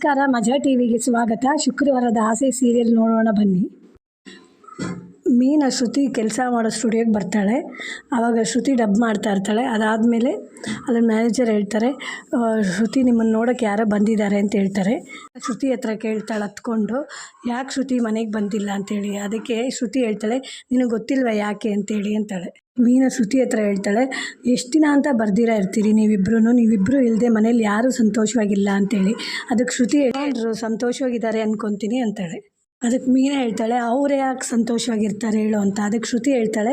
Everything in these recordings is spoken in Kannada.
ನಮಸ್ಕಾರ, ಮಜಾ ಟಿವಿಗೆ ಸ್ವಾಗತ. ಶುಕ್ರವಾರದ ಆಸೆ ಸೀರಿಯಲ್ ನೋಡೋಣ ಬನ್ನಿ. ಮೀನಾ ಶ್ರುತಿ ಕೆಲಸ ಮಾಡೋ ಸ್ಟುಡಿಯೋಗೆ ಬರ್ತಾಳೆ. ಆವಾಗ ಶ್ರುತಿ ಡಬ್ ಮಾಡ್ತಾ ಇರ್ತಾಳೆ. ಅದಾದಮೇಲೆ ಅದ್ರ ಮ್ಯಾನೇಜರ್ ಹೇಳ್ತಾರೆ, ಶ್ರುತಿ ನಿಮ್ಮನ್ನು ನೋಡೋಕ್ಕೆ ಯಾರೋ ಬಂದಿದ್ದಾರೆ ಅಂತ ಹೇಳ್ತಾರೆ. ಶ್ರುತಿ ಹತ್ರ ಕೇಳ್ತಾಳೆ ಹತ್ಕೊಂಡು, ಯಾಕೆ ಶ್ರುತಿ ಮನೆಗೆ ಬಂದಿಲ್ಲ ಅಂತೇಳಿ. ಅದಕ್ಕೆ ಶ್ರುತಿ ಹೇಳ್ತಾಳೆ, ನಿನಗೆ ಗೊತ್ತಿಲ್ವ ಯಾಕೆ ಅಂತೇಳಿ ಅಂತಾಳೆ. ಮೀನಾ ಶ್ರುತಿ ಹತ್ರ ಹೇಳ್ತಾಳೆ, ಎಷ್ಟು ದಿನ ಅಂತ ಬರ್ದಿರ ಇರ್ತೀರಿ ನೀವಿಬ್ಬರು ಇಲ್ಲದೆ ಮನೇಲಿ ಯಾರೂ ಸಂತೋಷವಾಗಿಲ್ಲ ಅಂತೇಳಿ. ಅದಕ್ಕೆ ಶ್ರುತಿ ಹೇಳ್ರು ಸಂತೋಷವಾಗಿದ್ದಾರೆ ಅನ್ಕೊತೀನಿ ಅಂತಾಳೆ. ಅದಕ್ಕೆ ಮೀನಾ ಹೇಳ್ತಾಳೆ, ಅವ್ರು ಯಾಕೆ ಸಂತೋಷವಾಗಿರ್ತಾರೆ ಹೇಳು ಅಂತ. ಅದಕ್ಕೆ ಶ್ರುತಿ ಹೇಳ್ತಾಳೆ,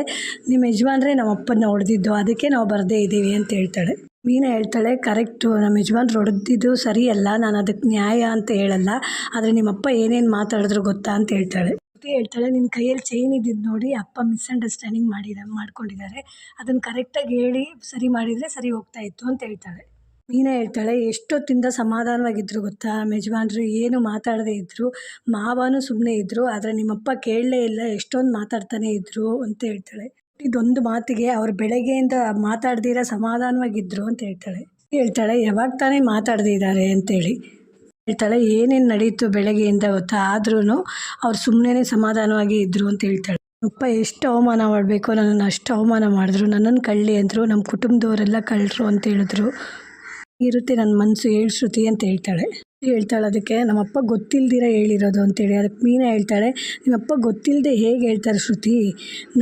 ನಿಮ್ಮ ಯಜಮಾನ್ರೆ ನಮ್ಮ ಅಪ್ಪನ ಹೊಡೆದಿದ್ದು, ಅದಕ್ಕೆ ನಾವು ಬರದೇ ಇದ್ದೀವಿ ಅಂತ ಹೇಳ್ತಾಳೆ. ಮೀನಾ ಹೇಳ್ತಾಳೆ, ಕರೆಕ್ಟು, ನಮ್ಮ ಯಜಮಾನ್ರು ಹೊಡೆದಿದ್ದು ಸರಿಯಲ್ಲ, ನಾನು ಅದಕ್ಕೆ ನ್ಯಾಯ ಅಂತ ಹೇಳಲ್ಲ, ಆದರೆ ನಿಮ್ಮಪ್ಪ ಏನೇನು ಮಾತಾಡಿದ್ರು ಗೊತ್ತಾ ಅಂತ ಹೇಳ್ತಾಳೆ. ಶ್ರುತಿ ಹೇಳ್ತಾಳೆ, ನಿನ್ನ ಕೈಯಲ್ಲಿ ಚೈನ್ ಇದ್ದಿದ್ದು ನೋಡಿ ಅಪ್ಪ ಮಿಸ್ಅಂಡರ್ಸ್ಟ್ಯಾಂಡಿಂಗ್ ಮಾಡ್ಕೊಂಡಿದ್ದಾರೆ, ಅದನ್ನು ಕರೆಕ್ಟಾಗಿ ಹೇಳಿ ಸರಿ ಮಾಡಿದರೆ ಸರಿ ಹೋಗ್ತಾ ಇತ್ತು ಅಂತ ಹೇಳ್ತಾಳೆ. ಮೀನಾ ಹೇಳ್ತಾಳೆ, ಎಷ್ಟೊತ್ತಿಂದ ಸಮಾಧಾನವಾಗಿದ್ದರು ಗೊತ್ತಾ ನಮ್ಮ ಯಜಮಾನ್ರು, ಏನು ಮಾತಾಡದೇ ಇದ್ದರು, ಮಾವನೂ ಸುಮ್ಮನೆ ಇದ್ದರು, ಆದರೆ ನಿಮ್ಮಪ್ಪ ಕೇಳಲೇ ಇಲ್ಲ, ಎಷ್ಟೊಂದು ಮಾತಾಡ್ತಾನೆ ಇದ್ದರು ಅಂತ ಹೇಳ್ತಾಳೆ. ಇದೊಂದು ಮಾತಿಗೆ ಅವ್ರು ಬೆಳಗ್ಗೆಯಿಂದ ಮಾತಾಡ್ದಿರ ಸಮಾಧಾನವಾಗಿದ್ದರು ಅಂತ ಹೇಳ್ತಾಳೆ. ಯಾವಾಗ ತಾನೇ ಮಾತಾಡ್ದಿದ್ದಾರೆ ಅಂತೇಳಿ ಹೇಳ್ತಾಳೆ. ಏನೇನು ನಡೀತು ಬೆಳಗ್ಗೆಯಿಂದ ಗೊತ್ತಾ, ಆದ್ರೂ ಅವ್ರು ಸುಮ್ಮನೆ ಸಮಾಧಾನವಾಗಿ ಇದ್ದರು ಅಂತ ಹೇಳ್ತಾಳೆ. ಅಪ್ಪ ಎಷ್ಟು ಅವಮಾನ ಮಾಡಬೇಕು, ನನ್ನನ್ನು ಅಷ್ಟು ಅವಮಾನ ಮಾಡಿದ್ರು, ನನ್ನನ್ನು ಕಳ್ಳಿ ಅಂದರು, ನಮ್ಮ ಕುಟುಂಬದವರೆಲ್ಲ ಕಳ್ಳರು ಅಂತ ಹೇಳಿದ್ರು, ಇರುತ್ತೆ ನನ್ನ ಮನಸ್ಸು, ಹೇಳಿ ಶ್ರುತಿ ಅಂತ ಹೇಳ್ತಾಳೆ. ಅದಕ್ಕೆ ನಮ್ಮಪ್ಪ ಗೊತ್ತಿಲ್ದಿರ ಹೇಳಿರೋದು ಅಂತೇಳಿ. ಅದಕ್ಕೆ ಮೀನಾ ಹೇಳ್ತಾಳೆ, ನಿಮ್ಮಪ್ಪ ಗೊತ್ತಿಲ್ಲದೆ ಹೇಗೆ ಹೇಳ್ತಾರೆ ಶ್ರುತಿ,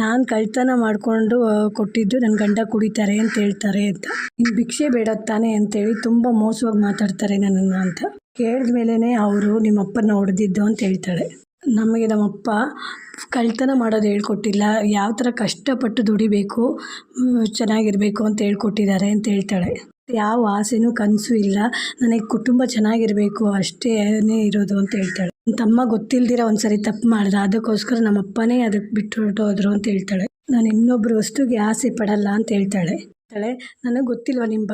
ನಾನು ಕಳ್ತನ ಮಾಡಿಕೊಂಡು ಕೊಟ್ಟಿದ್ದು ನನ್ನ ಗಂಡ ಕುಡಿತಾರೆ ಅಂತ ಹೇಳ್ತಾರೆ ಅಂತ. ಇನ್ನು ಭಿಕ್ಷೆ ಬೇಡ ತಾನೆ ಅಂತೇಳಿ ತುಂಬ ಮೋಸವಾಗಿ ಮಾತಾಡ್ತಾರೆ ನನ್ನನ್ನು ಅಂತ ಕೇಳಿದ ಮೇಲೇ ಅವರು ನಿಮ್ಮಪ್ಪನ ಹೊಡೆದಿದ್ದು ಅಂತ ಹೇಳ್ತಾಳೆ. ನಮಗೆ ನಮ್ಮಪ್ಪ ಕಳ್ತನ ಮಾಡೋದು ಹೇಳ್ಕೊಟ್ಟಿಲ್ಲ, ಯಾವ ಥರ ಕಷ್ಟಪಟ್ಟು ದುಡಿಬೇಕು, ಚೆನ್ನಾಗಿರಬೇಕು ಅಂತ ಹೇಳ್ಕೊಟ್ಟಿದ್ದಾರೆ ಅಂತ ಹೇಳ್ತಾಳೆ. ಯಾವ ಆಸೆನೂ ಕನಸು ಇಲ್ಲ, ನನಗೆ ಕುಟುಂಬ ಚೆನ್ನಾಗಿರಬೇಕು ಅಷ್ಟೇ ಇರೋದು ಅಂತ ಹೇಳ್ತಾಳೆ. ನನ್ನ ತಮ್ಮ ಗೊತ್ತಿಲ್ದಿರ ಒಂದ್ಸರಿ ತಪ್ಪು ಮಾಡ್ದೆ, ಅದಕ್ಕೋಸ್ಕರ ನಮ್ಮಪ್ಪನೇ ಅದಕ್ಕೆ ಬಿಟ್ಟು ಹೊರಟೋದ್ರು ಅಂತ ಹೇಳ್ತಾಳೆ. ನಾನು ಇನ್ನೊಬ್ಬರ ವಸ್ತುಗೆ ಆಸೆ ಪಡಲ್ಲ ಅಂತ ಹೇಳ್ತಾಳೆ. ನನಗೆ ಗೊತ್ತಿಲ್ವ ನಿಮ್ಮ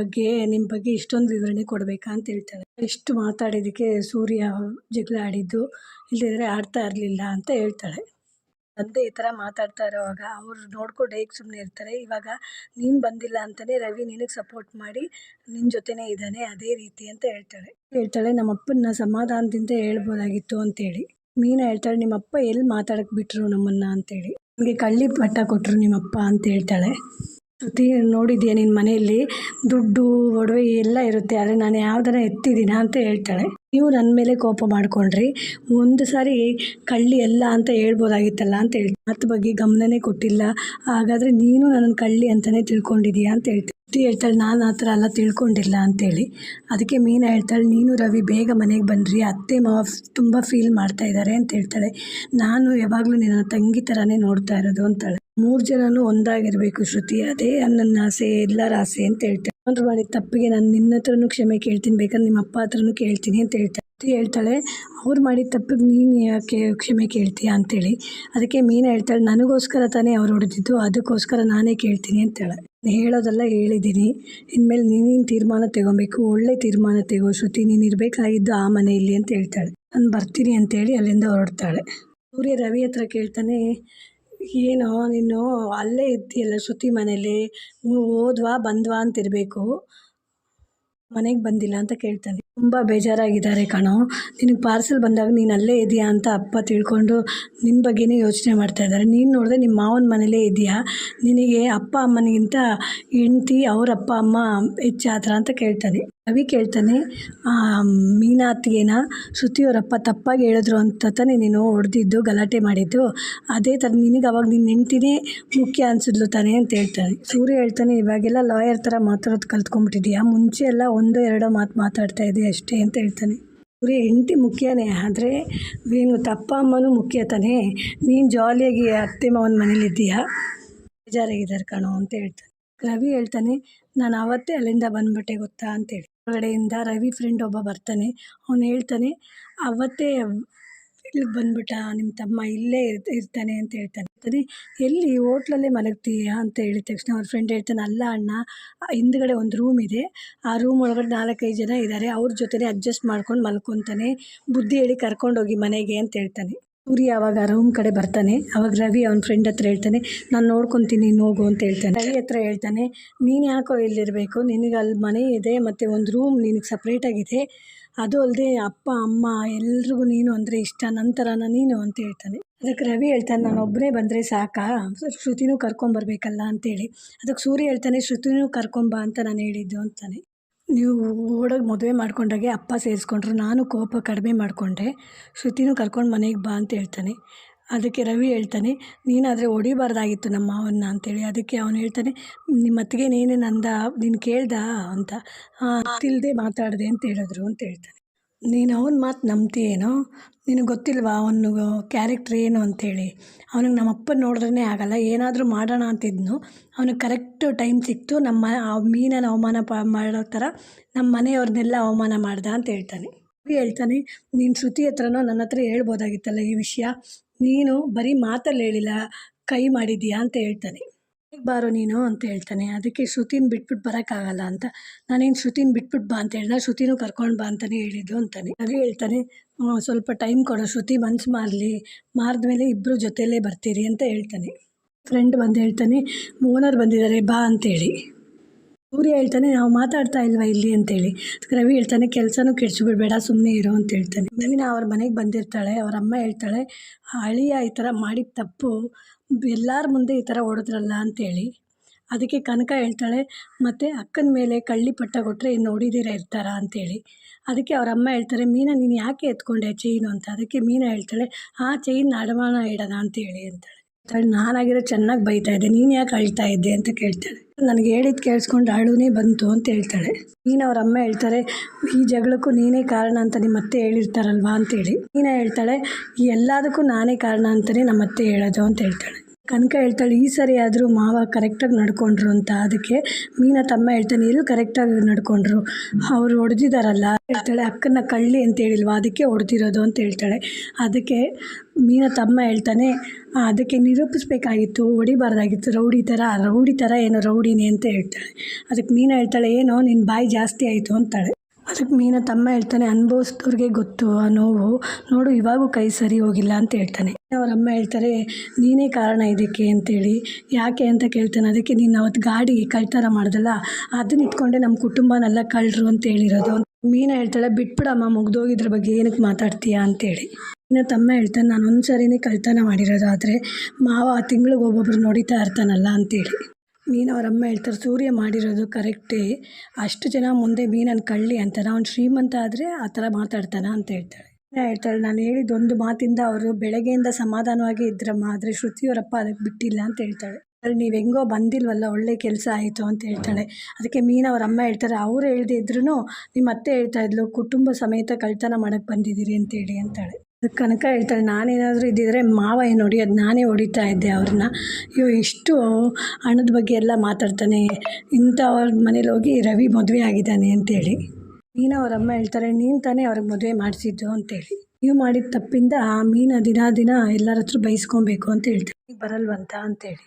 ಬಗ್ಗೆ ಇಷ್ಟೊಂದು ವಿವರಣೆ ಕೊಡಬೇಕಾ ಅಂತ ಹೇಳ್ತಾಳೆ. ಎಷ್ಟು ಮಾತಾಡಿದ್ದಕ್ಕೆ ಸೂರ್ಯ ಜಗಳ ಆಡಿದ್ದು, ಇಲ್ಲದಿದ್ರೆ ಆಡ್ತಾ ಇರಲಿಲ್ಲ ಅಂತ ಹೇಳ್ತಾಳೆ. ತಂದೆ ಈ ಥರ ಮಾತಾಡ್ತಾ ಇರೋವಾಗ ಅವ್ರು ನೋಡ್ಕೊಂಡು ಹೇಗೆ ಸುಮ್ಮನೆ ಇರ್ತಾರೆ. ಇವಾಗ ನೀನು ಬಂದಿಲ್ಲ ಅಂತಲೇ ರವಿ ನಿನಗೆ ಸಪೋರ್ಟ್ ಮಾಡಿ ನಿನ್ನ ಜೊತೆನೇ ಇದ್ದಾನೆ, ಅದೇ ರೀತಿ ಅಂತ ಹೇಳ್ತಾಳೆ. ನಮ್ಮಪ್ಪನ ಸಮಾಧಾನದಿಂದ ಹೇಳ್ಬೋದಾಗಿತ್ತು ಅಂತೇಳಿ. ಮೀನಾ ಹೇಳ್ತಾಳೆ, ನಿಮ್ಮಪ್ಪ ಎಲ್ಲಿ ಮಾತಾಡಕ್ಕೆ ಬಿಟ್ಟರು ನಮ್ಮನ್ನು ಅಂತೇಳಿ, ನನಗೆ ಕಳ್ಳಿ ಪಟ್ಟ ಕೊಟ್ಟರು ನಿಮ್ಮಪ್ಪ ಅಂತ ಹೇಳ್ತಾಳೆ. ಶ್ರುತಿ, ನೋಡಿದ್ಯಾ ನಿನ್ನ ಮನೆಯಲ್ಲಿ ದುಡ್ಡು ಒಡವೆ ಎಲ್ಲ ಇರುತ್ತೆ, ಆದರೆ ನಾನು ಯಾವ್ದಾರ ಎತ್ತಿದ್ದೀನ ಅಂತ ಹೇಳ್ತಾಳೆ. ನೀವು ನನ್ನ ಮೇಲೆ ಕೋಪ ಮಾಡ್ಕೊಂಡ್ರಿ, ಒಂದು ಸಾರಿ ಕಳ್ಳಿ ಎಲ್ಲ ಅಂತ ಹೇಳ್ಬೋದಾಗಿತ್ತಲ್ಲ ಅಂತ ಹೇಳ್ತಾಳೆ. ಮಾತು ಬಗ್ಗೆ ಗಮನನೇ ಕೊಟ್ಟಿಲ್ಲ, ಹಾಗಾದರೆ ನೀನು ನನ್ನನ್ನು ಕಳ್ಳಿ ಅಂತಲೇ ತಿಳ್ಕೊಂಡಿದೀಯಾ ಅಂತ ಹೇಳ್ತಾಳೆ. ನಾನು ಆ ಥರ ಎಲ್ಲ ತಿಳ್ಕೊಂಡಿಲ್ಲ ಅಂತೇಳಿ. ಅದಕ್ಕೆ ಮೀನಾ ಹೇಳ್ತಾಳೆ, ನೀನು ರವಿ ಬೇಗ ಮನೆಗೆ ಬನ್ನಿರಿ, ಅತ್ತೆ ಮಾವ ತುಂಬ ಫೀಲ್ ಮಾಡ್ತಾ ಇದ್ದಾರೆ ಅಂತ ಹೇಳ್ತಾಳೆ. ನಾನು ಯಾವಾಗಲೂ ನಿನ್ನ ತಂಗಿ ಥರನೇ ನೋಡ್ತಾ ಇರೋದು ಅಂತಾಳೆ. 3 ಜನನೂ ಒಂದಾಗಿರಬೇಕು ಶ್ರುತಿ, ಅದೇ ನನ್ನ ಆಸೆ, ಎಲ್ಲರ ಆಸೆ ಅಂತ ಹೇಳ್ತಾಳೆ. ಅವ್ರು ಮಾಡಿದ ತಪ್ಪಿಗೆ ನಾನು ನಿನ್ನ ಹತ್ರನೂ ಕ್ಷಮೆ ಕೇಳ್ತೀನಿ, ಬೇಕಾದ್ರೆ ನಿಮ್ಮ ಅಪ್ಪ ಹತ್ರನೂ ಕೇಳ್ತೀನಿ ಅಂತ ಹೇಳ್ತಾಳೆ. ಅವ್ರು ಮಾಡಿದ ತಪ್ಪಿಗೆ ನೀನು ಯಾಕೆ ಕ್ಷಮೆ ಕೇಳ್ತೀಯ ಅಂತೇಳಿ. ಅದಕ್ಕೆ ಮೀನಾ ಹೇಳ್ತಾಳೆ, ನನಗೋಸ್ಕರ ತಾನೇ ಅವ್ರು ಹೊಡೆದಿದ್ದು, ಅದಕ್ಕೋಸ್ಕರ ನಾನೇ ಕೇಳ್ತೀನಿ ಅಂತಾಳೆ. ಹೇಳೋದೆಲ್ಲ ಹೇಳಿದ್ದೀನಿ, ಇನ್ಮೇಲೆ ನೀನೇನು ತೀರ್ಮಾನ ತಗೊಬೇಕು, ಒಳ್ಳೆ ತೀರ್ಮಾನ ತಗೋ ಶ್ರುತಿ, ನೀನು ಇರಬೇಕಾಗಿದ್ದು ಆ ಮನೆಯಲ್ಲಿ ಅಂತ ಹೇಳ್ತಾಳೆ. ನಾನು ಬರ್ತೀನಿ ಅಂತೇಳಿ ಅಲ್ಲಿಂದ ಹೊರಡ್ತಾಳೆ. ಸೂರ್ಯ ರವಿ ಹತ್ರ ಕೇಳ್ತಾನೆ, ಏನೋ ನೀನು ಅಲ್ಲೇ ಇದ್ದೀಯಲ್ಲ ಶ್ರುತಿ ಮನೇಲಿ, ಹೋದ್ವಾ ಬಂದ್ವಾ ಅಂತಿರಬೇಕು, ಮನೆಗೆ ಬಂದಿಲ್ಲ ಅಂತ ಕೇಳ್ತಾನೆ. ತುಂಬ ಬೇಜಾರಾಗಿದ್ದಾರೆ ಕಣೋ, ನಿನಗೆ ಪಾರ್ಸೆಲ್ ಬಂದಾಗ ನೀನು ಅಲ್ಲೇ ಇದೆಯಾ ಅಂತ ಅಪ್ಪ ತಿಳ್ಕೊಂಡು ನಿನ್ನ ಬಗ್ಗೆನೇ ಯೋಚನೆ ಮಾಡ್ತಾ ಇದ್ದಾರೆ. ನೀನು ನೋಡಿದ್ರೆ ನಿಮ್ಮ ಮಾವನ ಮನೇಲೇ ಇದೆಯಾ, ನಿನಗೆ ಅಪ್ಪ ಅಮ್ಮನಿಗಿಂತ ಹೆಂಡ್ತಿ ಅವ್ರ ಅಪ್ಪ ಅಮ್ಮ ಹೆಚ್ಚು ಆ ಥರ ಅಂತ ಕೇಳ್ತಾನೆ. ರವಿ ಕೇಳ್ತಾನೆ, ಮೀನಾ ಅತ್ತಿಗೆನ ಶ್ರುತಿಯವರಪ್ಪ ತಪ್ಪಾಗಿ ಹೇಳಿದ್ರು ಅಂತ ತಾನೇ ನೀನು ಹೊಡೆದಿದ್ದು, ಗಲಾಟೆ ಮಾಡಿದ್ದು, ಅದೇ ಥರ ನಿನಗೆ ಅವಾಗ ನಿನ್ನ ಹೆಂಡ್ತಿನೇ ಮುಖ್ಯ ಅನಿಸಿದ್ಲು ತಾನೇ ಅಂತ ಹೇಳ್ತಾನೆ. ಸೂರ್ಯ ಹೇಳ್ತಾನೆ, ಇವಾಗೆಲ್ಲ ಲಾಯರ್ ಥರ ಮಾತಾಡೋದು ಕಲ್ತ್ಕೊಂಡ್ಬಿಟ್ಟಿದ್ಯಾ, ಮುಂಚೆ ಎಲ್ಲ 1-2 ಮಾತು ಮಾತಾಡ್ತಾ ಇದ್ದೆ ಅಷ್ಟೇ ಅಂತ ಹೇಳ್ತಾನೆ. ಸೂರ್ಯ, ಹೆಂಡ್ತಿ ಮುಖ್ಯನೇ, ಆದರೆ ಏನು ಅಪ್ಪ ಅಮ್ಮನೂ ಮುಖ್ಯ ತಾನೇ, ನೀನು ಜಾಲಿಯಾಗಿ ಅತ್ತೆ ಮಾವನ ಮನೇಲಿದ್ದೀಯಾ, ಬೇಜಾರಾಗಿದ್ದಾರೆ ಕಣೋ ಅಂತ ಹೇಳ್ತಾನೆ. ರವಿ ಹೇಳ್ತಾನೆ, ನಾನು ಅವತ್ತೇ ಅಲ್ಲಿಂದ ಬಂದ್ಬಿಟ್ಟೆ ಗೊತ್ತಾ ಅಂತೇಳಿ. ಹೊರಗಡೆಯಿಂದ ರವಿ ಫ್ರೆಂಡ್ ಒಬ್ಬ ಬರ್ತಾನೆ. ಅವನು ಹೇಳ್ತಾನೆ, ಅವತ್ತೇ ಇಲ್ಲಿಗೆ ಬಂದ್ಬಿಟ್ಟ ನಿಮ್ಮ ತಮ್ಮ, ಇಲ್ಲೇ ಇರ್ತಾನೆ ಅಂತ ಹೇಳ್ತಾನೆ. ಎಲ್ಲಿ ಹೋಟ್ಲಲ್ಲೇ ಮಲಗ್ತೀಯಾ ಅಂತ ಹೇಳಿದ ತಕ್ಷಣ ಅವ್ರ ಫ್ರೆಂಡ್ ಹೇಳ್ತಾನೆ, ಅಲ್ಲ ಅಣ್ಣ, ಹಿಂದ್ಗಡೆ ಒಂದು ರೂಮ್ ಇದೆ, ಆ ರೂಮ್ ಒಳಗಡೆ 4-5 ಜನ ಇದ್ದಾರೆ, ಅವ್ರ ಜೊತೆನೇ ಅಡ್ಜಸ್ಟ್ ಮಾಡ್ಕೊಂಡು ಮಲ್ಕೊತಾನೆ, ಬುದ್ಧಿ ಹೇಳಿ ಕರ್ಕೊಂಡೋಗಿ ಮನೆಗೆ ಅಂತ ಹೇಳ್ತಾನೆ. ಸೂರ್ಯ ಆವಾಗ ರೂಮ್ ಕಡೆ ಬರ್ತಾನೆ. ಆವಾಗ ರವಿ ಅವನ ಫ್ರೆಂಡ್ ಹತ್ರ ಹೇಳ್ತಾನೆ, ನಾನು ನೋಡ್ಕೊತೀನಿ ನೀನು ಹೋಗು ಅಂತ ಹೇಳ್ತಾನೆ. ರವಿ ಹತ್ರ ಹೇಳ್ತಾನೆ, ನೀನು ಯಾಕೋ ಇಲ್ಲಿರಬೇಕು, ನಿನಗೆ ಅಲ್ಲಿ ಮನೆ ಇದೆ ಮತ್ತು ಒಂದು ರೂಮ್ ನಿನಗೆ ಸಪ್ರೇಟಾಗಿದೆ, ಅದು ಅಲ್ಲದೆ ಅಪ್ಪ ಅಮ್ಮ ಎಲ್ರಿಗೂ ನೀನು ಅಂದರೆ ಇಷ್ಟ, ನಂತರನ ನೀನು ಅಂತ ಹೇಳ್ತಾನೆ. ಅದಕ್ಕೆ ರವಿ ಹೇಳ್ತಾನೆ, ನಾನು ಒಬ್ಬನೇ ಬಂದರೆ ಸಾಕಾ, ಶ್ರುತಿನೂ ಕರ್ಕೊಂಬರ್ಬೇಕಲ್ಲ ಅಂತೇಳಿ. ಅದಕ್ಕೆ ಸೂರ್ಯ ಹೇಳ್ತಾನೆ, ಶ್ರುತಿನೂ ಕರ್ಕೊಂಬ ಅಂತ ನಾನು ಹೇಳಿದ್ದು ಅಂತಾನೆ. ನೀವು ಓಡೋಗಿ ಮದುವೆ ಮಾಡ್ಕೊಂಡಾಗೆ ಅಪ್ಪ ಸೇರಿಸ್ಕೊಂಡ್ರು, ನಾನು ಕೋಪ ಕಡಿಮೆ ಮಾಡಿಕೊಂಡೆ, ಶ್ರುತಿನೂ ಕರ್ಕೊಂಡು ಮನೆಗೆ ಬಾ ಅಂತ ಹೇಳ್ತಾನೆ. ಅದಕ್ಕೆ ರವಿ ಹೇಳ್ತಾನೆ, ನೀನಾದರೆ ಹೊಡಿಬಾರ್ದಾಗಿತ್ತು ನಮ್ಮ ಮಾವನ್ನ ಅಂತೇಳಿ. ಅದಕ್ಕೆ ಅವನು ಹೇಳ್ತಾನೆ, ನಿಮ್ಮ ಅತ್ತಿಗೆ ನೀನೇನು ಅಂದ, ನೀನು ಕೇಳ್ದ ಅಂತ. ಗೊತ್ತಿಲ್ಲದೆ ಮಾತಾಡಿದೆ ಅಂತ ಹೇಳಿದ್ರು ಅಂತ ಹೇಳ್ತಾನೆ. ನೀನು ಅವನ ಮಾತು ನಂಬ್ತೀಯೇನೋ, ನಿನಗೆ ಗೊತ್ತಿಲ್ವಾ ಅವನು ಕ್ಯಾರೆಕ್ಟ್ರ್ ಏನು ಅಂಥೇಳಿ. ಅವನಿಗೆ ನಮ್ಮ ಅಪ್ಪನ ನೋಡಿದ್ರೇ ಆಗಲ್ಲ, ಏನಾದರೂ ಮಾಡೋಣ ಅಂತಿದ್ನು, ಅವನಿಗೆ ಕರೆಕ್ಟು ಟೈಮ್ ಸಿಕ್ತು, ನಮ್ಮ ಮೀನನ್ನು ಅವಮಾನ ಮಾಡೋ ಥರ ನಮ್ಮ ಮನೆಯವ್ರನ್ನೆಲ್ಲ ಅವಮಾನ ಮಾಡ್ದ ಅಂತ ಹೇಳ್ತಾನೆ. ಹೇಳ್ತಾನೆ, ನೀನು ಶ್ರುತಿ ಹತ್ರನೋ ನನ್ನ ಹತ್ರ ಹೇಳ್ಬೋದಾಗಿತ್ತಲ್ಲ ಈ ವಿಷಯ, ನೀನು ಬರೀ ಮಾತಲ್ಲಿ ಹೇಳಿಲ್ಲ, ಕೈ ಮಾಡಿದ್ದೀಯಾ ಅಂತ ಹೇಳ್ತಾನೆ. ಬಾರೋ ನೀನು ಅಂತ ಹೇಳ್ತಾನೆ. ಅದಕ್ಕೆ ಶ್ರುತಿನ ಬಿಟ್ಬಿಟ್ಟು ಬರೋಕ್ಕಾಗಲ್ಲ ಅಂತ. ನಾನೇನು ಶ್ರುತಿನ ಬಿಟ್ಬಿಟ್ಟು ಬಾ ಅಂತ ಹೇಳಿದ, ಶ್ರುತಿನೂ ಕರ್ಕೊಂಡು ಬಾ ಅಂತಲೇ ಹೇಳಿದ್ದು ಅಂತಾನೆ. ರವಿ ಹೇಳ್ತಾನೆ, ಸ್ವಲ್ಪ ಟೈಮ್ ಕೊಡೋ, ಶ್ರುತಿ ಮನ್ಸು ಮಾರಿದ್ಮೇಲೆ ಇಬ್ಬರು ಜೊತೆಯಲ್ಲೇ ಬರ್ತೀರಿ ಅಂತ ಹೇಳ್ತಾನೆ. ಫ್ರೆಂಡ್ ಬಂದು ಹೇಳ್ತಾನೆ, ಓನರ್ ಬಂದಿದ್ದಾರೆ ಬಾ ಅಂತೇಳಿ. ಸೂರ್ಯ ಹೇಳ್ತಾನೆ, ನಾವು ಮಾತಾಡ್ತಾ ಇಲ್ವಾ ಇಲ್ಲಿ ಅಂತೇಳಿ. ರವಿ ಹೇಳ್ತಾನೆ, ಕೆಲಸನೂ ಕೆಡಿಸ್ಬಿಡ್ಬೇಡ, ಸುಮ್ಮನೆ ಇರೋ ಅಂತ ಹೇಳ್ತಾನೆ. ಮೀನಾ ಅವ್ರ ಮನೆಗೆ ಬಂದಿರ್ತಾಳೆ. ಅವ್ರ ಅಮ್ಮ ಹೇಳ್ತಾಳೆ, ಅಳಿಯ ಈ ಥರ ಮಾಡಿದ ತಪ್ಪು, ಎಲ್ಲರ ಮುಂದೆ ಈ ಥರ ಹೊಡೆದ್ರಲ್ಲ ಅಂತೇಳಿ. ಅದಕ್ಕೆ ಕನಕ ಹೇಳ್ತಾಳೆ, ಮತ್ತು ಅಕ್ಕನ ಮೇಲೆ ಕಳ್ಳಿ ಪಟ್ಟ ಕೊಟ್ಟರೆ ಇನ್ನು ಹೊಡಿದಿರ ಇರ್ತಾರ ಅಂತೇಳಿ. ಅದಕ್ಕೆ ಅವ್ರ ಅಮ್ಮ ಹೇಳ್ತಾರೆ, ಮೀನಾ ನೀನು ಯಾಕೆ ಎತ್ಕೊಂಡೆ ಚೈನು ಅಂತ. ಅದಕ್ಕೆ ಮೀನಾ ಹೇಳ್ತಾಳೆ, ಆ ಚೈನ್ ಅಡಮಾನ ಇಡೋಣ ಅಂತೇಳಿ ಅಂತಾಳೆ. ನಾನಾಗಿರೋ ಚೆನ್ನಾಗಿ ಬೈತಾ ಇದ್ದೆ, ನೀನು ಯಾಕೆ ಅಳ್ತಾ ಇದ್ದೆ ಅಂತ ಕೇಳ್ತಾಳೆ. ನನಗೆ ಹೇಳಿದ್ದು ಕೇಳಿಸ್ಕೊಂಡು ಅಳುನೇ ಬಂತು ಅಂತ ಹೇಳ್ತಾಳೆ. ಮೀನಾ ಅವ್ರ ಅಮ್ಮ ಹೇಳ್ತಾರೆ, ಈ ಜಗಳಕ್ಕೂ ನೀನೇ ಕಾರಣ ಅಂತ ನಿಮ್ಮ ಅತ್ತೆ ಹೇಳಿರ್ತಾರಲ್ವಾ ಅಂತೇಳಿ. ಮೀನಾ ಹೇಳ್ತಾಳೆ, ಎಲ್ಲದಕ್ಕೂ ನಾನೇ ಕಾರಣ ಅಂತಲೇ ನಮ್ಮ ಅತ್ತೆ ಹೇಳೋದು ಅಂತ ಹೇಳ್ತಾಳೆ. ಕನಕ ಹೇಳ್ತಾಳೆ, ಈ ಸರಿ ಆದರೂ ಮಾವ ಕರೆಕ್ಟಾಗಿ ನಡ್ಕೊಂಡ್ರು ಅಂತ. ಅದಕ್ಕೆ ಮೀನಾ ತಮ್ಮ ಹೇಳ್ತಾನೆ, ಎಲ್ಲಿ ಕರೆಕ್ಟಾಗಿ ನಡ್ಕೊಂಡ್ರು, ಅವ್ರು ಹೊಡೆದಿದ್ದಾರಲ್ಲ ಹೇಳ್ತಾಳೆ. ಅಕ್ಕನ ಕಳ್ಳಿ ಅಂತ ಹೇಳಿಲ್ವಾ, ಅದಕ್ಕೆ ಹೊಡೆದಿರೋದು ಅಂತ ಹೇಳ್ತಾಳೆ. ಅದಕ್ಕೆ ಮೀನಾ ತಮ್ಮ ಹೇಳ್ತಾನೆ, ಅದಕ್ಕೆ ನಿರೂಪಿಸ್ಬೇಕಾಗಿತ್ತು, ಹೊಡಿಬಾರ್ದಾಗಿತ್ತು, ರೌಡಿ ಥರ ಏನೋ ರೌಡಿನೇ ಅಂತ ಹೇಳ್ತಾಳೆ. ಅದಕ್ಕೆ ಮೀನಾ ಹೇಳ್ತಾಳೆ, ಏನೋ ನಿನ್ನ ಬಾಯಿ ಜಾಸ್ತಿ ಆಯಿತು ಅಂತಾಳೆ. ಅದಕ್ಕೆ ಮೀನಾ ತಮ್ಮ ಹೇಳ್ತಾನೆ, ಅನುಭವಿಸಿದವ್ರಿಗೆ ಗೊತ್ತು ಆ ನೋವು, ನೋಡು ಇವಾಗೂ ಕೈ ಸರಿ ಹೋಗಿಲ್ಲ ಅಂತ ಹೇಳ್ತಾನೆ. ಅವ್ರ ಅಮ್ಮ ಹೇಳ್ತಾರೆ, ನೀನೇ ಕಾರಣ ಇದಕ್ಕೆ ಅಂತೇಳಿ. ಯಾಕೆ ಅಂತ ಕೇಳ್ತಾನೆ. ಅದಕ್ಕೆ ನೀನು ಅವತ್ತು ಗಾಡಿ ಕಳ್ತನ ಮಾಡ್ದಲ್ಲ, ಅದನ್ನ ಇಟ್ಕೊಂಡೆ ನಮ್ಮ ಕುಟುಂಬನೆಲ್ಲ ಕಳ್ಳರು ಅಂತ ಹೇಳಿರೋದು. ಮೀನಾ ಹೇಳ್ತಾಳೆ, ಬಿಟ್ಬಿಡಮ್ಮ, ಮುಗ್ದೋಗಿದ್ರ ಬಗ್ಗೆ ಏನಕ್ಕೆ ಮಾತಾಡ್ತೀಯಾ ಅಂತೇಳಿ. ಮೀನಾ ತಮ್ಮ ಹೇಳ್ತಾನೆ, ನಾನು ಒಂದು ಸರಿನೇ ಕಳ್ತನ ಮಾಡಿರೋದು, ಆದರೆ ಮಾವ ತಿಂಗಳಿಗೆ ಒಬ್ಬೊಬ್ರು ನೋಡಿತಾ ಇರ್ತಾನಲ್ಲ ಅಂತೇಳಿ. ಮೀನಾ ಅವ್ರ ಅಮ್ಮ ಹೇಳ್ತಾರೆ, ಸೂರ್ಯ ಮಾಡಿರೋದು ಕರೆಕ್ಟೇ, ಅಷ್ಟು ಜನ ಮುಂದೆ ಮೀನನ್ನು ಕಳ್ಳಿ ಅಂತಾನೆ, ಅವ್ನು ಶ್ರೀಮಂತ ಆದರೆ ಆ ಥರ ಮಾತಾಡ್ತಾನ ಅಂತ ಹೇಳ್ತಾಳೆ. ಹೇಳ್ತಾಳೆ, ನಾನು ಹೇಳಿದ ಒಂದು ಮಾತಿಂದ ಅವರು ಬೆಳಗ್ಗೆಯಿಂದ ಸಮಾಧಾನವಾಗಿ ಇದ್ರಮ್ಮ, ಆದರೆ ಶ್ರುತಿಯವರಪ್ಪ ಅದಕ್ಕೆ ಬಿಟ್ಟಿಲ್ಲ ಅಂತ ಹೇಳ್ತಾಳೆ. ನೀವು ಹೆಂಗೋ ಬಂದಿಲ್ವಲ್ಲ, ಒಳ್ಳೆ ಕೆಲಸ ಆಯಿತು ಅಂತ ಹೇಳ್ತಾಳೆ. ಅದಕ್ಕೆ ಮೀನಾ ಅವ್ರ ಅಮ್ಮ ಹೇಳ್ತಾರೆ, ಅವ್ರು ಹೇಳ್ದೆ ಇದ್ರೂ ನಿಮ್ಮ ಅತ್ತೆ ಹೇಳ್ತಾ ಇದ್ಲು, ಕುಟುಂಬ ಸಮೇತ ಕಳ್ತನ ಮಾಡೋಕ್ಕೆ ಬಂದಿದ್ದೀರಿ ಅಂತೇಳಿ ಅಂತಾಳೆ. ಅದಕ್ಕೆ ಕನಕ ಹೇಳ್ತಾಳೆ, ನಾನೇನಾದರೂ ಇದ್ದಿದ್ರೆ ಮಾವ ಏನು ಹೊಡಿಯೋದು, ನಾನೇ ಹೊಡಿತಾ ಇದ್ದೆ ಅವ್ರನ್ನ, ಎಷ್ಟು ಹಣದ ಬಗ್ಗೆ ಎಲ್ಲ ಮಾತಾಡ್ತಾನೆ, ಇಂಥವ್ರ ಮನೇಲಿ ಹೋಗಿ ರವಿ ಮದುವೆ ಆಗಿದ್ದಾನೆ ಅಂತೇಳಿ. ಮೀನಾ ಅವ್ರ ಅಮ್ಮ ಹೇಳ್ತಾರೆ, ನೀನು ತಾನೇ ಅವ್ರಿಗೆ ಮದುವೆ ಮಾಡಿಸಿದ್ದು ಅಂತೇಳಿ. ನೀವು ಮಾಡಿದ ತಪ್ಪಿಂದ ಮೀನಾ ದಿನ ಎಲ್ಲರ ಹತ್ರ ಬೈಸ್ಕೊಬೇಕು ಅಂತ ಹೇಳ್ತಾರೆ, ಬರಲ್ವಂತ ಅಂತೇಳಿ.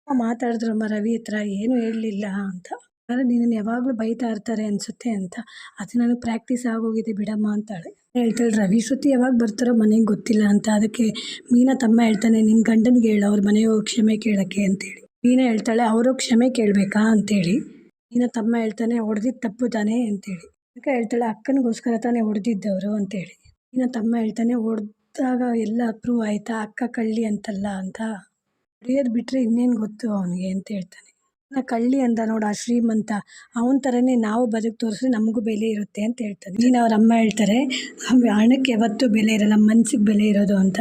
ಮಾತಾಡಿದ್ರಮ್ಮ ರವಿ ಹತ್ರ, ಏನೂ ಹೇಳಲಿಲ್ಲ ಅಂತ. ಆದರೆ ನಿನ್ನನ್ನು ಯಾವಾಗಲೂ ಬೈತಾ ಇರ್ತಾರೆ ಅನಿಸುತ್ತೆ ಅಂತ. ಅದು ನನಗೆ ಪ್ರಾಕ್ಟೀಸ್ ಆಗೋಗಿದೆ ಬಿಡಮ್ಮ ಅಂತಾಳೆ. ಹೇಳ್ತಾಳೆ, ರವಿ ಶ್ರುತಿ ಯಾವಾಗ ಬರ್ತಾರೋ ಮನೆಗೆ ಗೊತ್ತಿಲ್ಲ ಅಂತ. ಅದಕ್ಕೆ ಮೀನಾ ತಮ್ಮ ಹೇಳ್ತಾನೆ, ನಿನ್ನ ಗಂಡನಿಗೆ ಹೇಳು, ಅವ್ರ ಮನೆಗೆ ಹೋಗಿ ಕ್ಷಮೆ ಕೇಳೋಕ್ಕೆ ಅಂತೇಳಿ. ಮೀನಾ ಹೇಳ್ತಾಳೆ, ಅವರು ಕ್ಷಮೆ ಕೇಳಬೇಕಾ ಅಂತೇಳಿ. ಮೀನಾ ತಮ್ಮ ಹೇಳ್ತಾನೆ, ಹೊಡೆದಿದ್ದು ತಪ್ಪು ತಾನೇ ಅಂತೇಳಿ. ಅದಕ್ಕೆ ಹೇಳ್ತಾಳೆ, ಅಕ್ಕನಿಗೋಸ್ಕರ ತಾನೇ ಹೊಡೆದಿದ್ದವರು ಅಂತೇಳಿ. ಮೀನಾ ತಮ್ಮ ಹೇಳ್ತಾನೆ, ಹೊಡೆದಾಗ ಎಲ್ಲ ಪ್ರೂವ್ ಆಯಿತಾ, ಅಕ್ಕ ಕಳ್ಳಿ ಅಂತಲ್ಲ ಅಂತ. ಹೊಡೆಯೋದು ಬಿಟ್ಟರೆ ಇನ್ನೇನು ಗೊತ್ತು ಅವನಿಗೆ ಅಂತ ಹೇಳ್ತಾನೆ. ಕಳ್ಳಿ ಅಂದ ನೋಡು ಆ ಶ್ರೀಮಂತ, ಅವನ ಥರನೇ ನಾವು ಬದುಕು ತೋರಿಸಿದ್ರೆ ನಮಗೂ ಬೆಲೆ ಇರುತ್ತೆ ಅಂತ ಹೇಳ್ತಾನೆ. ಮೀನಾ ಅವ್ರ ಅಮ್ಮ ಹೇಳ್ತಾರೆ, ಹಣಕ್ಕೆ ಯಾವತ್ತೂ ಬೆಲೆ ಇರಲ್ಲ, ಮನ್ಸಿಗೆ ಬೆಲೆ ಇರೋದು ಅಂತ.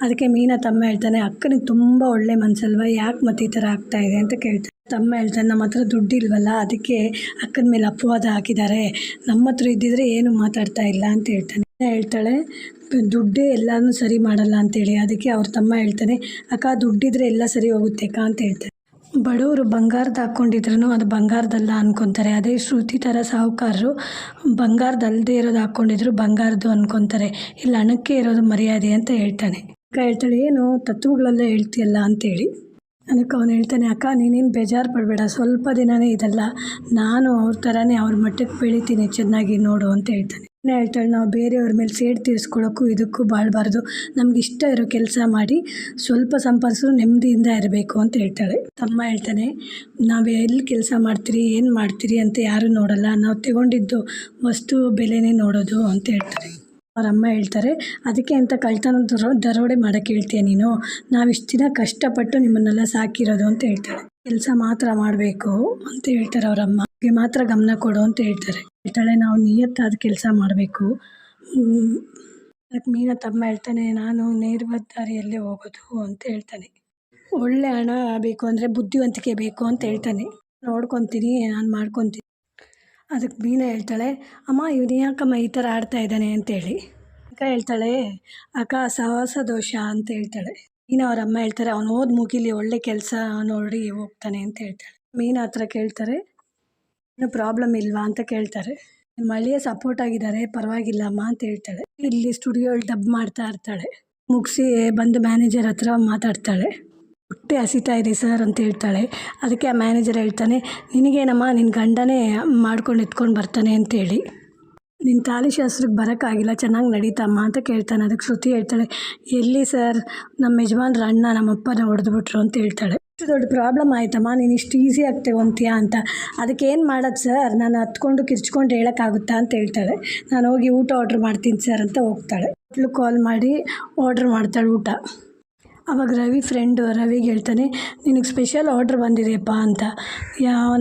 ಅದಕ್ಕೆ ಮೀನಾ ತಮ್ಮ ಹೇಳ್ತಾನೆ, ಅಕ್ಕನಿಗೆ ತುಂಬ ಒಳ್ಳೆ ಮನಸ್ಸಲ್ವ, ಯಾಕೆ ಮತ್ತೆ ಈ ಥರ ಆಗ್ತಾಯಿದೆ ಅಂತ ಕೇಳ್ತಾನೆ. ತಮ್ಮ ಹೇಳ್ತಾನೆ, ನಮ್ಮ ಹತ್ರ ದುಡ್ಡಿಲ್ವಲ್ಲ, ಅದಕ್ಕೆ ಅಕ್ಕನ ಮೇಲೆ ಅಪವಾದ ಹಾಕಿದ್ದಾರೆ, ನಮ್ಮ ಹತ್ರ ಇದ್ದಿದ್ರೆ ಏನು ಮಾತಾಡ್ತಾ ಇಲ್ಲ ಅಂತ ಹೇಳ್ತಾನೆ. ಹೇಳ್ತಾಳೆ, ದುಡ್ಡೇ ಎಲ್ಲನೂ ಸರಿ ಮಾಡಲ್ಲ ಅಂತೇಳಿ. ಅದಕ್ಕೆ ಅವ್ರ ತಮ್ಮ ಹೇಳ್ತಾನೆ, ಅಕ್ಕ ದುಡ್ಡಿದ್ರೆ ಎಲ್ಲ ಸರಿ ಹೋಗುತ್ತೆ ಅಕ್ಕ ಅಂತ ಹೇಳ್ತಾನೆ. ಬಡವರು ಬಂಗಾರದ ಹಾಕ್ಕೊಂಡಿದ್ರೂ ಅದು ಬಂಗಾರದಲ್ಲ ಅನ್ಕೊತಾರೆ. ಅದೇ ಶ್ರುತಿ ಥರ ಸಾಹುಕಾರರು ಬಂಗಾರದಲ್ಲದೆ ಇರೋದು ಹಾಕ್ಕೊಂಡಿದ್ರು ಬಂಗಾರದ್ದು ಅನ್ಕೊತಾರೆ, ಇಲ್ಲ ಹಣಕ್ಕೆ ಇರೋದು ಮರ್ಯಾದೆ ಅಂತ ಹೇಳ್ತಾನೆ. ಅಕ್ಕ ಹೇಳ್ತಾಳೆ, ಏನು ತತ್ವಗಳೆಲ್ಲ ಹೇಳ್ತೀಯಲ್ಲ ಅಂತೇಳಿ. ಅದಕ್ಕೆ ಅವನು ಹೇಳ್ತಾನೆ, ಅಕ್ಕ ನೀನೇನು ಬೇಜಾರು ಪಡಬೇಡ, ಸ್ವಲ್ಪ ದಿನವೇ ಇದಲ್ಲ, ನಾನು ಅವ್ರ ಥರನೇ ಅವ್ರ ಮಟ್ಟಕ್ಕೆ ಬೆಳಿತೀನಿ, ಚೆನ್ನಾಗಿ ನೋಡು ಅಂತ ಹೇಳ್ತಾನೆ. ಮೀನಾ ಹೇಳ್ತಾಳೆ, ನಾವು ಬೇರೆಯವ್ರ ಮೇಲೆ ಸೇಡು ತೀರಿಸ್ಕೊಳ್ಳೋಕ್ಕೂ ಇದಕ್ಕೂ ಬಾಳಬಾರ್ದು. ನಮ್ಗೆ ಇಷ್ಟ ಇರೋ ಕೆಲಸ ಮಾಡಿ ಸ್ವಲ್ಪ ಸಂಪಾದಿಸಿದ್ರು ನೆಮ್ಮದಿಯಿಂದ ಇರಬೇಕು ಅಂತ ಹೇಳ್ತಾಳೆ. ತಮ್ಮ ಹೇಳ್ತಾನೆ, ನಾವು ಎಲ್ಲಿ ಕೆಲಸ ಮಾಡ್ತೀರಿ, ಏನು ಮಾಡ್ತೀರಿ ಅಂತ ಯಾರೂ ನೋಡಲ್ಲ, ನಾವು ತಗೊಂಡಿದ್ದು ವಸ್ತು ಬೆಲೆನೇ ನೋಡೋದು ಅಂತ ಹೇಳ್ತಾರೆ. ಅವ್ರ ಅಮ್ಮ ಹೇಳ್ತಾರೆ, ಅದಕ್ಕೆ ಅಂತ ಕಳ್ತನ ದರೋಡೆ ಮಾಡೋಕ್ಕೆ ಹೇಳ್ತೀಯ ನೀನು? ನಾವು ಇಷ್ಟು ದಿನ ಕಷ್ಟಪಟ್ಟು ನಿಮ್ಮನ್ನೆಲ್ಲ ಸಾಕಿರೋದು ಅಂತ ಹೇಳ್ತಾಳೆ. ಕೆಲಸ ಮಾತ್ರ ಮಾಡಬೇಕು ಅಂತ ಹೇಳ್ತಾರೆ ಅವರಮ್ಮ. ಅವ್ರಿಗೆ ಮಾತ್ರ ಗಮನ ಕೊಡು ಅಂತ ಹೇಳ್ತಾಳೆ, ನಾವು ನಿಯತ್ತಾದ ಕೆಲಸ ಮಾಡಬೇಕು. ಅದಕ್ಕೆ ಮೀನಾ ತಮ್ಮ ಹೇಳ್ತಾನೆ, ನಾನು ನೇರವಾದ ದಾರಿಯಲ್ಲೇ ಹೋಗೋದು ಅಂತ ಹೇಳ್ತಾನೆ. ಒಳ್ಳೆ ಹಣ ಬೇಕು ಅಂದರೆ ಬುದ್ಧಿವಂತಿಕೆ ಬೇಕು ಅಂತ ಹೇಳ್ತಾನೆ. ನೋಡ್ಕೊತೀನಿ, ನಾನು ಮಾಡ್ಕೊತೀನಿ. ಅದಕ್ಕೆ ಮೀನಾ ಹೇಳ್ತಾಳೆ, ಅಮ್ಮ ಇವನು ಯಾಕಮ್ಮ ಈ ಥರ ಆಡ್ತಾ ಇದ್ದಾನೆ ಅಂತೇಳಿ. ಅಕ್ಕ ಹೇಳ್ತಾಳೆ, ಅಕ್ಕ ಸಹವಾಸ ದೋಷ ಅಂತ ಹೇಳ್ತಾಳೆ. ಮೀನಾ ಅವ್ರ ಅಮ್ಮ ಹೇಳ್ತಾರೆ, ಅವನು ಓದಿ ಮುಗಿಲಿ, ಒಳ್ಳೆ ಕೆಲಸ ನೋಡಿ ಹೋಗ್ತಾನೆ ಅಂತ ಹೇಳ್ತಾಳೆ. ಮೀನಾ ಹತ್ರ ಕೇಳ್ತಾರೆ, ಏನು ಪ್ರಾಬ್ಲಮ್ ಇಲ್ವಾ ಅಂತ ಕೇಳ್ತಾರೆ. ನಿಮ್ಮ ಅಳಿಯ ಸಪೋರ್ಟ್ ಆಗಿದ್ದಾರೆ, ಪರವಾಗಿಲ್ಲಮ್ಮ ಅಂತ ಹೇಳ್ತಾಳೆ. ಇಲ್ಲಿ ಸ್ಟುಡಿಯೋಲ್ಲಿ ಡಬ್ ಮಾಡ್ತಾ ಇರ್ತಾಳೆ. ಮುಗಿಸಿ ಬಂದು ಮ್ಯಾನೇಜರ್ ಹತ್ರ ಮಾತಾಡ್ತಾಳೆ. ಹೊಟ್ಟೆ ಹಸಿತಾ ಇದೆ ಸರ್ ಅಂತ ಹೇಳ್ತಾಳೆ. ಅದಕ್ಕೆ ಆ ಮ್ಯಾನೇಜರ್ ಹೇಳ್ತಾನೆ, ನಿನಗೇನಮ್ಮ, ನಿನ್ನ ಗಂಡನೇ ಮಾಡ್ಕೊಂಡು ಎತ್ಕೊಂಡು ಬರ್ತಾನೆ ಅಂತೇಳಿ, ನಿನ್ನ ತಾಳಿ ಶಾಸ್ತ್ರಕ್ಕೆ ಬರೋಕ್ಕಾಗಿಲ್ಲ, ಚೆನ್ನಾಗಿ ನಡೀತಮ್ಮ ಅಂತ ಕೇಳ್ತಾನೆ. ಅದಕ್ಕೆ ಶ್ರುತಿ ಹೇಳ್ತಾಳೆ, ಎಲ್ಲಿ ಸರ್, ನಮ್ಮ ಯಜಮಾನ್ರ ಅಣ್ಣ ನಮ್ಮಪ್ಪನ ಹೊಡೆದ್ಬಿಟ್ರು ಅಂತ ಹೇಳ್ತಾಳೆ. ಇಷ್ಟು ದೊಡ್ಡ ಪ್ರಾಬ್ಲಮ್ ಆಯ್ತಮ್ಮ, ನೀನು ಇಷ್ಟು ಈಸಿಯಾಗಿ ತಗೊಂತೀಯಾ ಅಂತ. ಅದಕ್ಕೆ ಏನು ಮಾಡೋದು ಸರ್, ನಾನು ಹತ್ಕೊಂಡು ಕಿರ್ಚ್ಕೊಂಡು ಹೇಳೋಕ್ಕಾಗುತ್ತಾ ಅಂತ ಹೇಳ್ತಾಳೆ. ನಾನು ಹೋಗಿ ಊಟ ಆರ್ಡ್ರ್ ಮಾಡ್ತೀನಿ ಸರ್ ಅಂತ ಹೋಗ್ತಾಳೆ. ಕಾಲ್ ಮಾಡಿ ಆರ್ಡ್ರ್ ಮಾಡ್ತಾಳೆ ಊಟ. ಆವಾಗ ರವಿಗೆ ಹೇಳ್ತಾನೆ, ನಿನಗೆ ಸ್ಪೆಷಲ್ ಆರ್ಡ್ರ್ ಬಂದಿದೆಯಪ್ಪ ಅಂತ.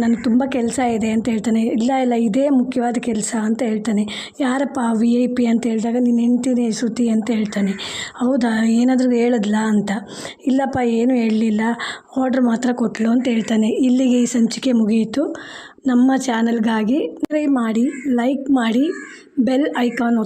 ನನಗೆ ತುಂಬ ಕೆಲಸ ಇದೆ ಅಂತ ಹೇಳ್ತಾನೆ. ಇಲ್ಲ ಇದೇ ಮುಖ್ಯವಾದ ಕೆಲಸ ಅಂತ ಹೇಳ್ತಾನೆ. ಯಾರಪ್ಪ VIP ಅಂತ ಹೇಳಿದಾಗ, ನಿನ್ನ ಹೆಂಡ್ತಿನೇ ಶ್ರುತಿ ಅಂತ ಹೇಳ್ತಾನೆ. ಹೌದಾ, ಏನಾದರೂ ಹೇಳಿದ್ಲಾ ಅಂತ. ಇಲ್ಲಪ್ಪ, ಏನೂ ಹೇಳಲಿಲ್ಲ, ಆರ್ಡ್ರ್ ಮಾತ್ರ ಕೊಟ್ಟಳು ಅಂತ ಹೇಳ್ತಾನೆ. ಇಲ್ಲಿಗೆ ಈ ಸಂಚಿಕೆ ಮುಗಿಯಿತು. ನಮ್ಮ ಚಾನಲ್ಗಾಗಿ ಸಬ್ಸ್ಕ್ರೈಬ್ ಮಾಡಿ, ಲೈಕ್ ಮಾಡಿ, ಬೆಲ್ ಐಕಾನ್